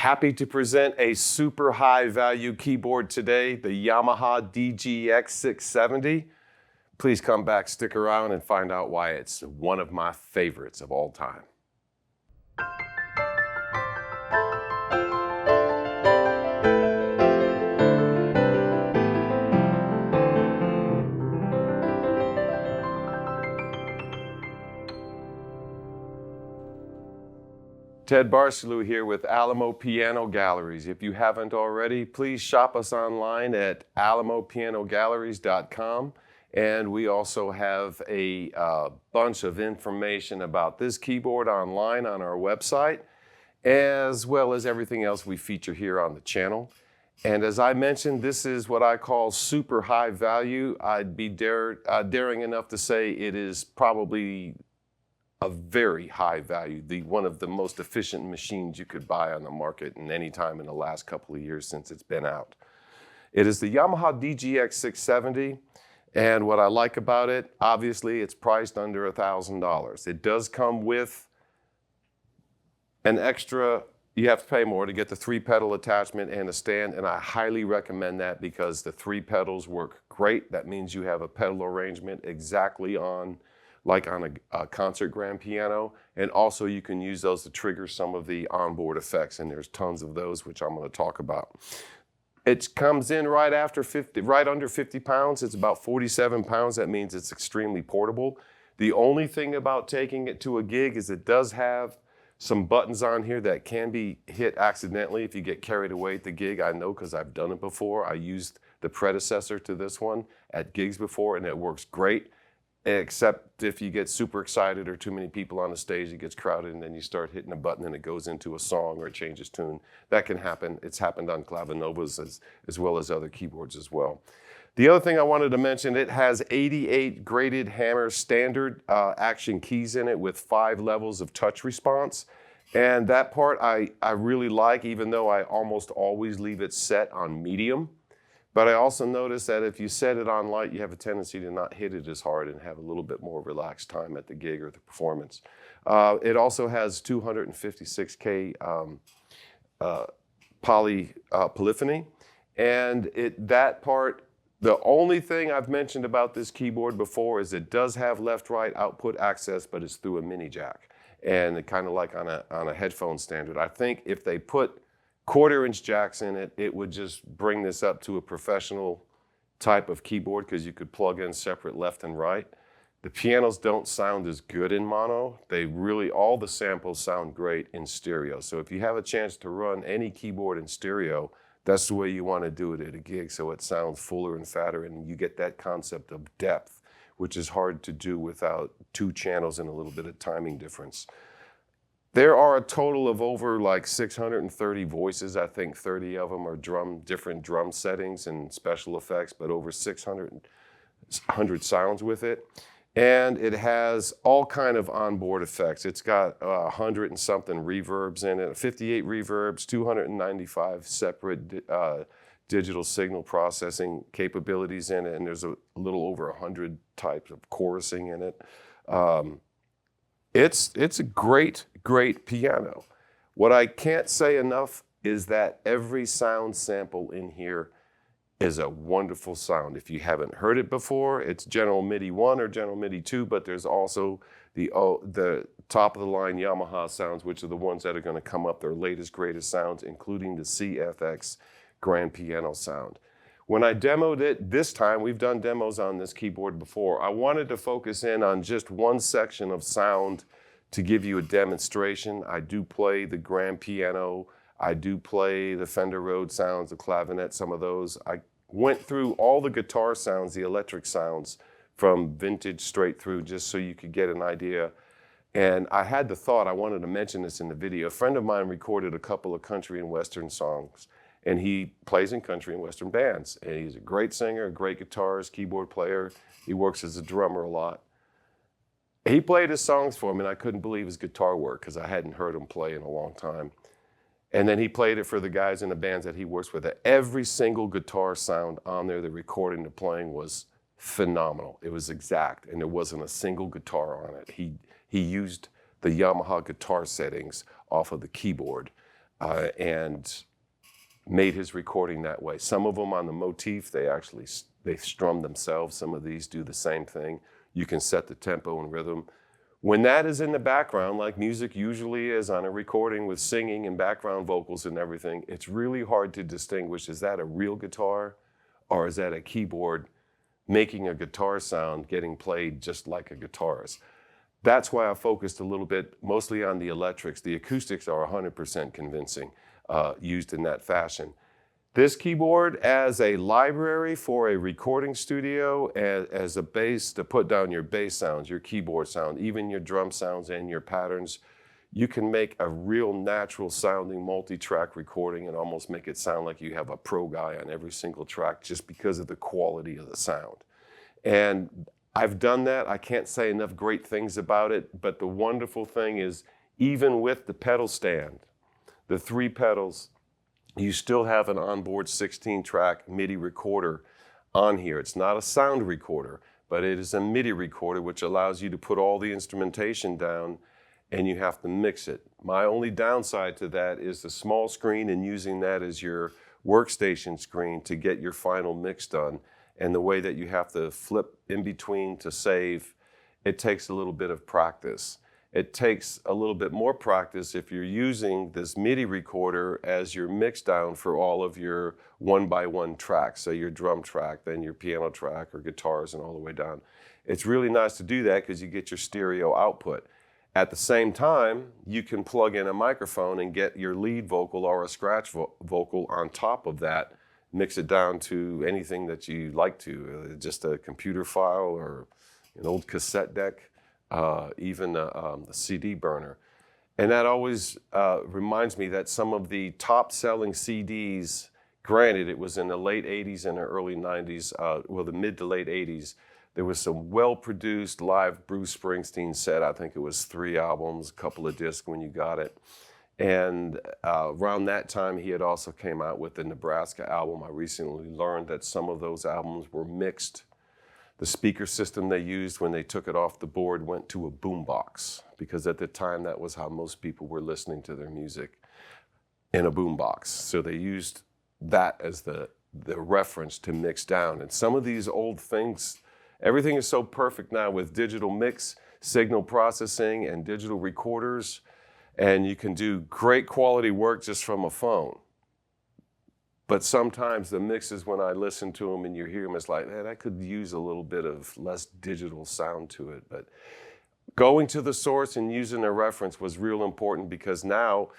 Happy to present a super high value keyboard today, the Yamaha DGX-670. Please come back, stick around, and find out why it's one of my favorites of all time. Ted Barcelou here with Alamo Piano Galleries. If you haven't already, please shop us online at alamopianogalleries.com. And we also have a bunch of information about this keyboard online on our website, as well as everything else we feature here on the channel. And as I mentioned, this is what I call super high value. I'd be daring enough to say it is probably a very high value, one of the most efficient machines you could buy on the market in any time in the last couple of years since it's been out. It is the Yamaha DGX-670, and what I like about it, obviously it's priced under $1,000. It does come with an extra, you have to pay more to get the 3-pedal attachment and a stand, and I highly recommend that because the 3 pedals work great. That means you have a pedal arrangement exactly like on a concert grand piano, and also you can use those to trigger some of the onboard effects, and there's tons of those, which I'm going to talk about. It comes in right under 50 pounds. It's about 47 pounds. That means it's extremely portable. The only thing about taking it to a gig is it does have some buttons on here that can be hit accidentally if you get carried away at the gig. I know because I've done it before. I used the predecessor to this one at gigs before, and it works great. Except if you get super excited or too many people on the stage, it gets crowded, and then you start hitting a button and it goes into a song or it changes tune. That can happen. It's happened on Clavinovas as well as other keyboards as well. The other thing I wanted to mention, it has 88 graded hammer standard action keys in it with 5 levels of touch response. And that part I really like, even though I almost always leave it set on medium. But I also noticed that if you set it on light, you have a tendency to not hit it as hard and have a little bit more relaxed time at the gig or the performance. It also has 256K polyphony. And that part, the only thing I've mentioned about this keyboard before is it does have left-right output access, but it's through a mini jack. And it kind of like on a headphone standard. I think if they put 1/4-inch jacks in it, it would just bring this up to a professional type of keyboard because you could plug in separate left and right. The pianos don't sound as good in mono. All the samples sound great in stereo. So if you have a chance to run any keyboard in stereo, that's the way you want to do it at a gig, so it sounds fuller and fatter, and you get that concept of depth, which is hard to do without 2 channels and a little bit of timing difference. There are a total of over like 630 voices. I think 30 of them are different drum settings and special effects, but over 600 sounds with it. And it has all kind of onboard effects. It's got 100 and something reverbs in it, 58 reverbs, 295 separate digital signal processing capabilities in it, and there's a little over 100 types of chorusing in it. It's a great piano. What I can't say enough is that every sound sample in here is a wonderful sound. If you haven't heard it before, it's General MIDI 1 or General MIDI 2, but there's also the top of the line Yamaha sounds, which are the ones that are going to come up, their latest, greatest sounds, including the CFX grand piano sound. When I demoed it this time, we've done demos on this keyboard before, I wanted to focus in on just one section of sound to give you a demonstration. I do play the grand piano, I do play the Fender Rhodes sounds, the clavinet, some of those. I went through all the guitar sounds, the electric sounds from vintage straight through just so you could get an idea. And I had the thought, I wanted to mention this in the video. A friend of mine recorded a couple of country and western songs, and he plays in country and western bands. And he's a great singer, a great guitarist, keyboard player. He works as a drummer a lot. He played his songs for me, and I couldn't believe his guitar work because I hadn't heard him play in a long time. And then he played it for the guys in the bands that he works with. Every single guitar sound on there, the recording, the playing was phenomenal. It was exact, and there wasn't a single guitar on it. He used the Yamaha guitar settings off of the keyboard. and made his recording that way. Some of them on the motif, they strum themselves. Some of these do the same thing. You can set the tempo and rhythm. When that is in the background, like music usually is on a recording with singing and background vocals and everything, it's really hard to distinguish, is that a real guitar or is that a keyboard making a guitar sound getting played just like a guitarist? That's why I focused a little bit mostly on the electrics. The acoustics are 100% convincing used in that fashion. This keyboard as a library for a recording studio, as a base to put down your bass sounds, your keyboard sound, even your drum sounds and your patterns, you can make a real natural sounding multi-track recording and almost make it sound like you have a pro guy on every single track just because of the quality of the sound. And I've done that. I can't say enough great things about it, but the wonderful thing is even with the pedal stand, the 3 pedals, you still have an onboard 16-track MIDI recorder on here. It's not a sound recorder, but it is a MIDI recorder, which allows you to put all the instrumentation down and you have to mix it. My only downside to that is the small screen and using that as your workstation screen to get your final mix done. And the way that you have to flip in between to save, it takes a little bit of practice. It takes a little bit more practice if you're using this MIDI recorder as your mix down for all of your 1x1 tracks, so your drum track, then your piano track or guitars and all the way down. It's really nice to do that because you get your stereo output. At the same time, you can plug in a microphone and get your lead vocal or a scratch vocal on top of that, mix it down to anything that you like to, just a computer file or an old cassette deck. Even a CD burner. And that always reminds me that some of the top selling CDs, granted it was in the late 80s and the early 90s, the mid to late 80s, there was some well-produced live Bruce Springsteen set. I think it was 3 albums, a couple of discs when you got it. And around that time, he had also came out with the Nebraska album. I recently learned that some of those albums were mixed. The speaker system they used when they took it off the board went to a boombox, because at the time that was how most people were listening to their music, in a boombox. So they used that as the reference to mix down. And some of these old things, everything is so perfect now with digital mix, signal processing, and digital recorders, and you can do great quality work just from a phone. But sometimes the mixes, when I listen to them and you hear them, it's like, man, I could use a little bit of less digital sound to it. But going to the source and using a reference was real important, because now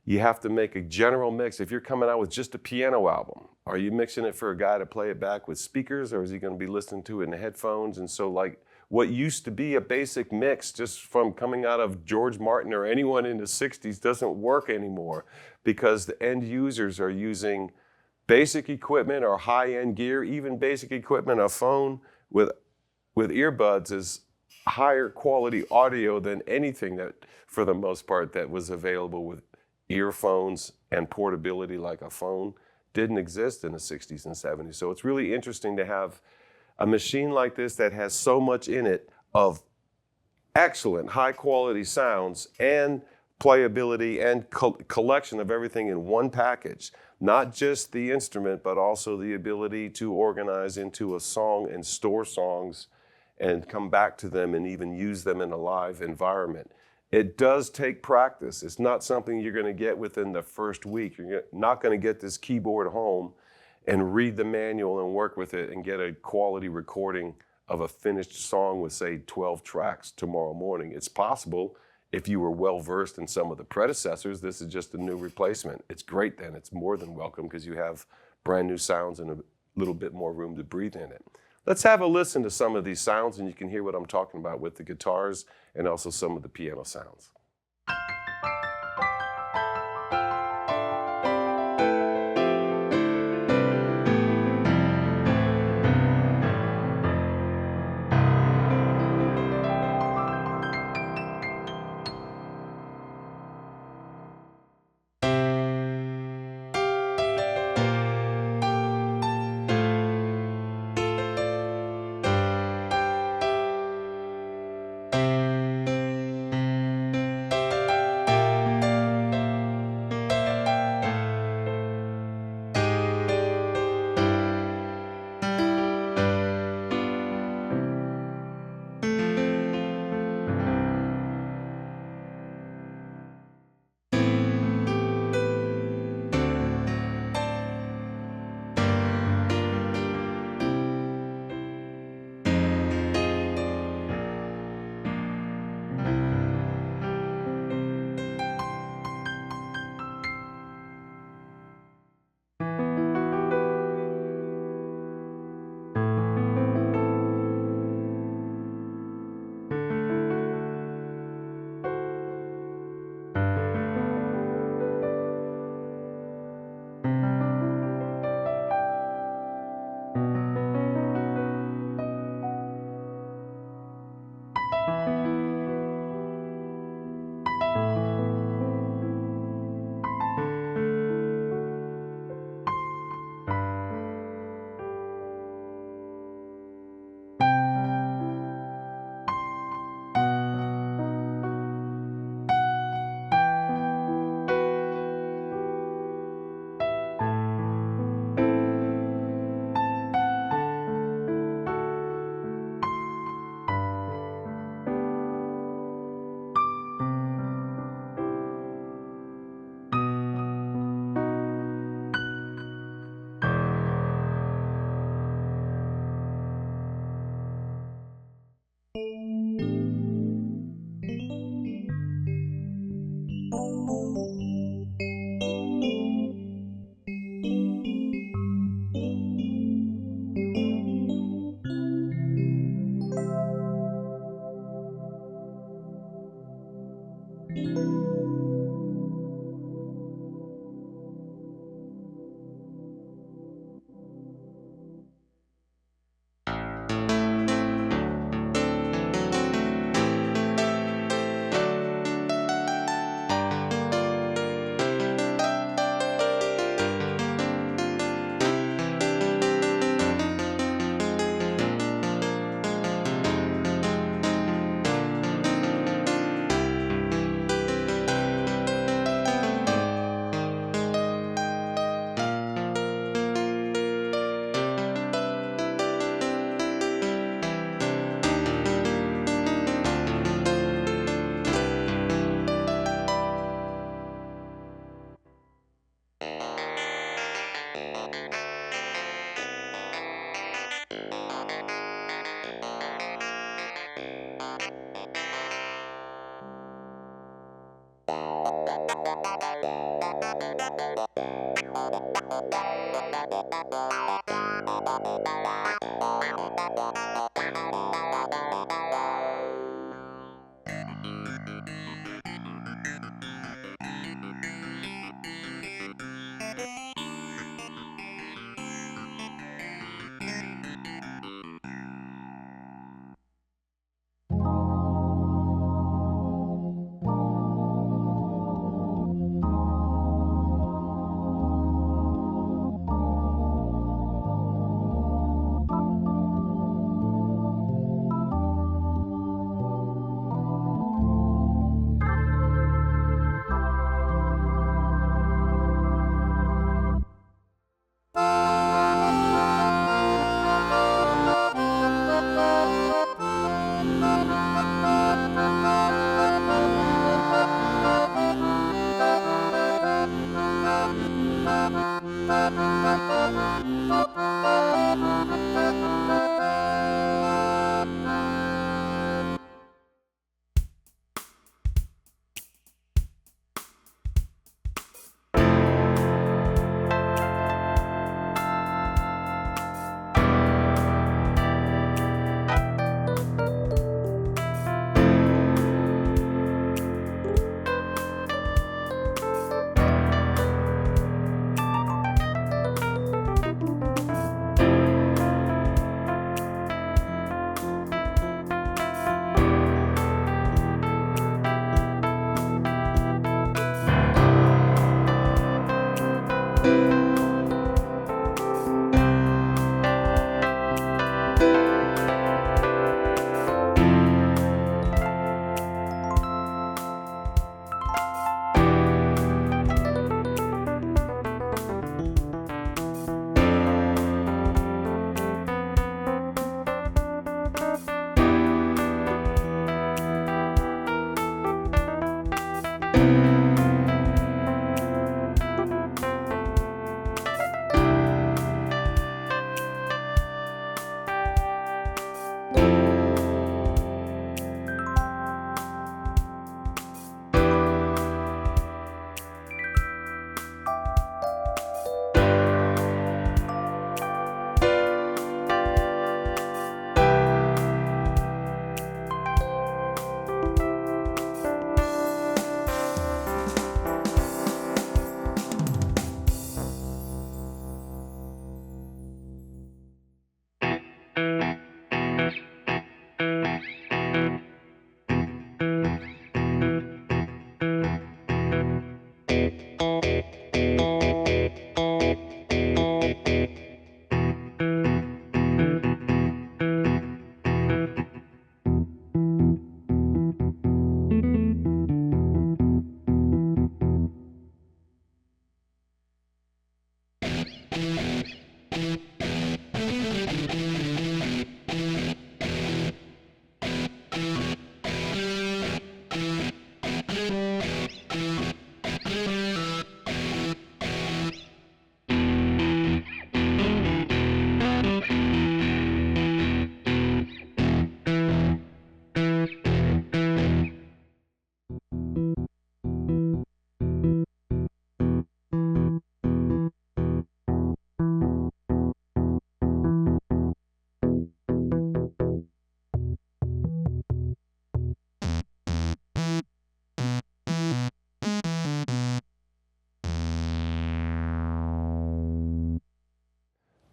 you have to make a general mix. If you're coming out with just a piano album, are you mixing it for a guy to play it back with speakers, or is he going to be listening to it in headphones? And so like what used to be a basic mix just from coming out of George Martin or anyone in the 60s doesn't work anymore, because the end users are using basic equipment or high-end gear. Even basic equipment, a phone with earbuds is higher quality audio than anything that, for the most part, that was available with earphones and portability like a phone didn't exist in the 60s and 70s. So it's really interesting to have a machine like this that has so much in it of excellent high-quality sounds and playability and collection of everything in one package. Not just the instrument, but also the ability to organize into a song and store songs and come back to them and even use them in a live environment. It does take practice. It's not something you're going to get within the first week. You're not going to get this keyboard home and read the manual and work with it and get a quality recording of a finished song with, say, 12 tracks tomorrow morning. It's possible. If you were well-versed in some of the predecessors, this is just a new replacement. It's great then. It's more than welcome, because you have brand new sounds and a little bit more room to breathe in it. Let's have a listen to some of these sounds, and you can hear what I'm talking about with the guitars and also some of the piano sounds.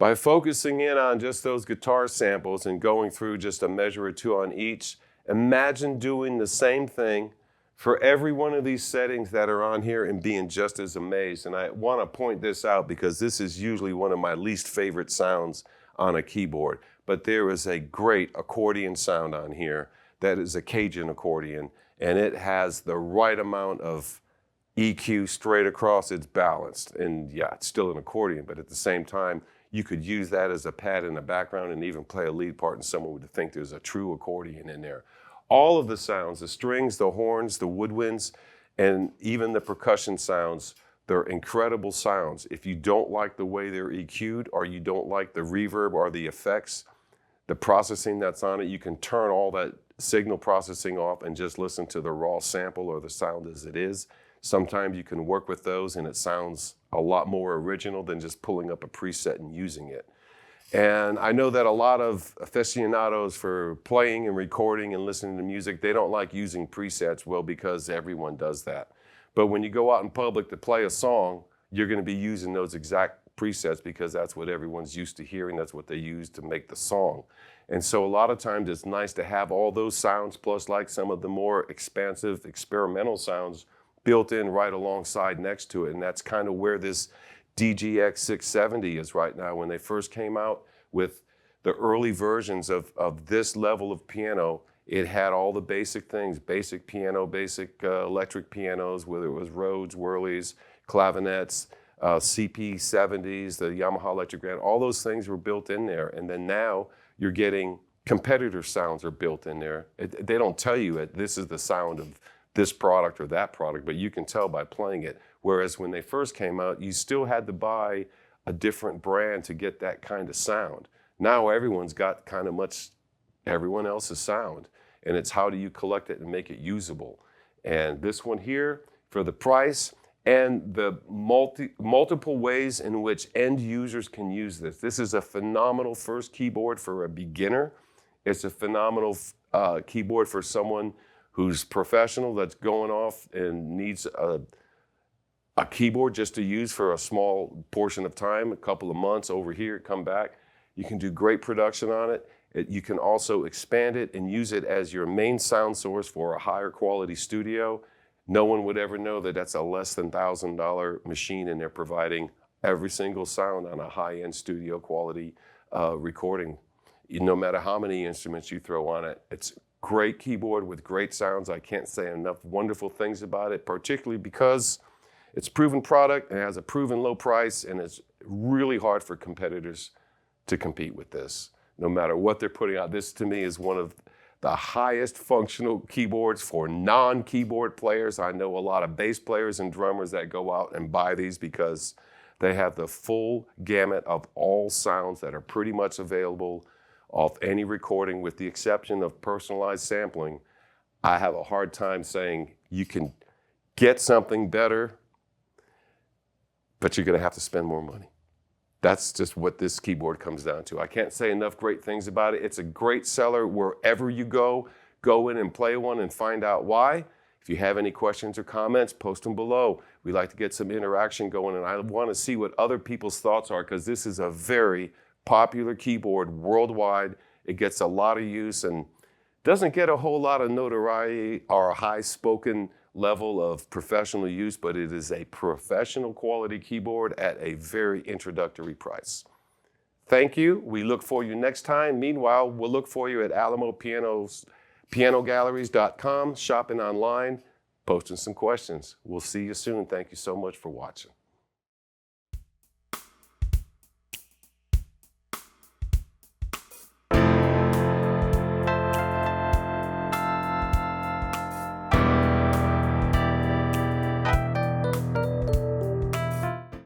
By focusing in on just those guitar samples and going through just a measure or two on each, imagine doing the same thing for every one of these settings that are on here and being just as amazed. And I want to point this out because this is usually one of my least favorite sounds on a keyboard. But there is a great accordion sound on here that is a Cajun accordion, and it has the right amount of EQ straight across. It's balanced. And yeah, it's still an accordion, but at the same time, you could use that as a pad in the background and even play a lead part, and someone would think there's a true accordion in there. All of the sounds, the strings, the horns, the woodwinds, and even the percussion sounds, they're incredible sounds. If you don't like the way they're EQ'd, or you don't like the reverb or the effects, the processing that's on it, you can turn all that signal processing off and just listen to the raw sample or the sound as it is. Sometimes you can work with those and it sounds a lot more original than just pulling up a preset and using it. And I know that a lot of aficionados for playing and recording and listening to music, they don't like using presets, well, because everyone does that. But when you go out in public to play a song, you're going to be using those exact presets because that's what everyone's used to hearing. That's what they use to make the song. And so a lot of times it's nice to have all those sounds plus like some of the more expansive experimental sounds built in right alongside next to it. And that's kind of where this DGX-670 is right now. When they first came out with the early versions of this level of piano, it had all the basic things, basic piano, basic electric pianos, whether it was Rhodes, Whirlies, clavinets, CP70s, the Yamaha electric grand, all those things were built in there. And then now you're getting competitor sounds are built in there. They don't tell you this is the sound of this product or that product, but you can tell by playing it. Whereas when they first came out, you still had to buy a different brand to get that kind of sound. Now everyone's got kind of everyone else's sound, and it's how do you collect it and make it usable. And this one here, for the price and the multiple ways in which end users can use this. This is a phenomenal first keyboard for a beginner. It's a phenomenal keyboard for someone who's professional, that's going off and needs a keyboard just to use for a small portion of time, a couple of months over here, come back. You can do great production on it. You can also expand it and use it as your main sound source for a higher quality studio. No one would ever know that that's a less than $1,000 machine and they're providing every single sound on a high-end studio quality recording. No matter how many instruments you throw on it, it's great keyboard with great sounds. I can't say enough wonderful things about it, particularly because it's a proven product and it has a proven low price, and it's really hard for competitors to compete with this. No matter what they're putting out, this to me is one of the highest functional keyboards for non-keyboard players. I know a lot of bass players and drummers that go out and buy these because they have the full gamut of all sounds that are pretty much available off any recording, with the exception of personalized sampling. I have a hard time saying you can get something better, but you're going to have to spend more money. That's just what this keyboard comes down to. I can't say enough great things about it. It's a great seller wherever you go. Go in and play one and find out why. If you have any questions or comments, post them below. We like to get some interaction going, and I want to see what other people's thoughts are, because this is a very popular keyboard worldwide. It gets a lot of use and doesn't get a whole lot of notoriety or a high-spoken level of professional use, but it is a professional quality keyboard at a very introductory price. Thank you. We look for you next time. Meanwhile, we'll look for you at Alamo pianogalleries.com, shopping online, posting some questions. We'll see you soon. Thank you so much for watching.